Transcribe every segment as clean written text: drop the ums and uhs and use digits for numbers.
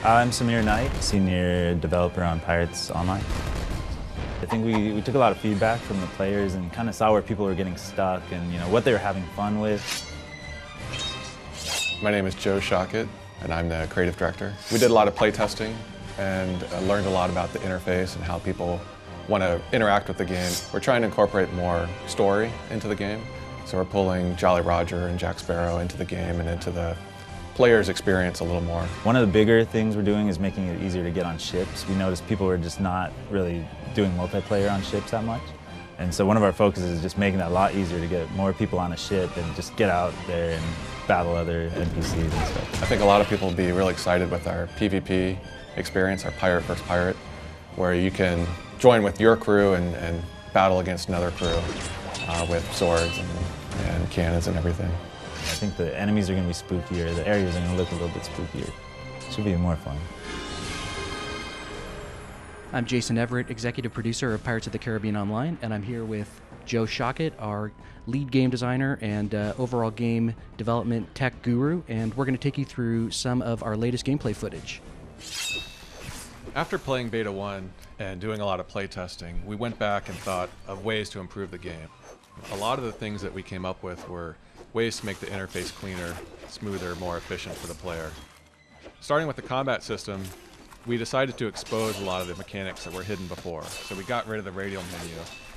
I'm Samir Knight, senior developer on Pirates Online. I think we took a lot of feedback from the players and kind of saw where people were getting stuck and what they were having fun with. My name is Joe Shockett, and I'm the creative director. We did a lot of play testing and learned a lot about the interface and how people want to interact with the game. We're trying to incorporate more story into the game, so we're pulling Jolly Roger and Jack Sparrow into the game and into the player's experience a little more. One of the bigger things we're doing is making it easier to get on ships. We noticed people were just not really doing multiplayer on ships that much. And so one of our focuses is just making that a lot easier to get more people on a ship and just get out there and battle other NPCs and stuff. I think a lot of people will be really excited with our PvP experience, our Pirate vs. Pirate, where you can join with your crew and battle against another crew with swords and cannons and everything. I think the enemies are going to be spookier, the areas are going to look a little bit spookier. It should be more fun. I'm Jason Everett, executive producer of Pirates of the Caribbean Online, and I'm here with Joe Shockett, our lead game designer and overall game development tech guru, and we're going to take you through some of our latest gameplay footage. After playing Beta 1 and doing a lot of play testing, we went back and thought of ways to improve the game. A lot of the things that we came up with were ways to make the interface cleaner, smoother, more efficient for the player. Starting with the combat system, we decided to expose a lot of the mechanics that were hidden before. So we got rid of the radial menu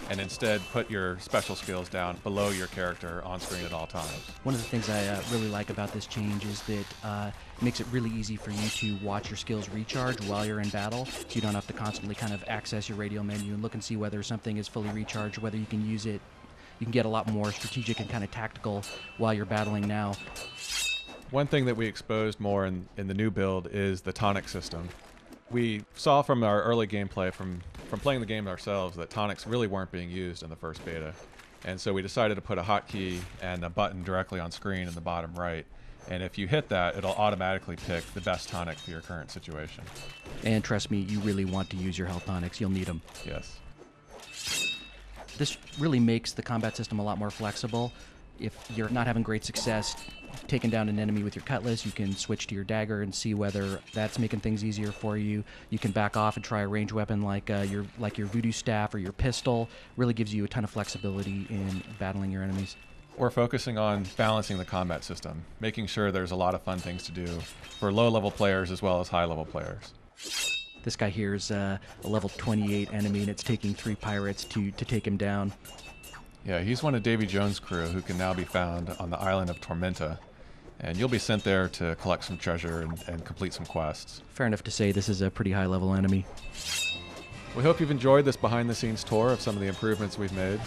and instead put your special skills down below your character on screen at all times. One of the things I really like about this change is that it makes it really easy for you to watch your skills recharge while you're in battle, so you don't have to constantly kind of access your radial menu and look and see whether something is fully recharged, whether you can use it. You can get a lot more strategic and kind of tactical while you're battling now. One thing that we exposed more in the new build is the tonic system. We saw from our early gameplay, from playing the game ourselves, that tonics really weren't being used in the first beta. And so we decided to put a hotkey and a button directly on screen in the bottom right. And if you hit that, it'll automatically pick the best tonic for your current situation. And trust me, you really want to use your health tonics. You'll need them. Yes. This really makes the combat system a lot more flexible. If you're not having great success taking down an enemy with your cutlass, you can switch to your dagger and see whether that's making things easier for you. You can back off and try a ranged weapon like your voodoo staff or your pistol. Really gives you a ton of flexibility in battling your enemies. We're focusing on balancing the combat system, making sure there's a lot of fun things to do for low-level players as well as high-level players. This guy here is a level 28 enemy, and it's taking 3 pirates to take him down. Yeah, he's one of Davy Jones' crew who can now be found on the island of Tormenta. And you'll be sent there to collect some treasure and complete some quests. Fair enough to say this is a pretty high-level enemy. We hope you've enjoyed this behind-the-scenes tour of some of the improvements we've made.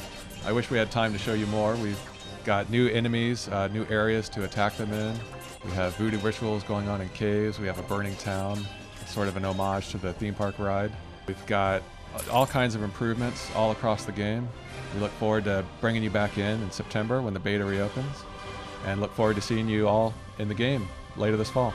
I wish we had time to show you more. We've got new enemies, new areas to attack them in. We have voodoo rituals going on in caves. We have a burning town, sort of an homage to the theme park ride. We've got all kinds of improvements all across the game. We look forward to bringing you back in September when the beta reopens, and look forward to seeing you all in the game later this fall.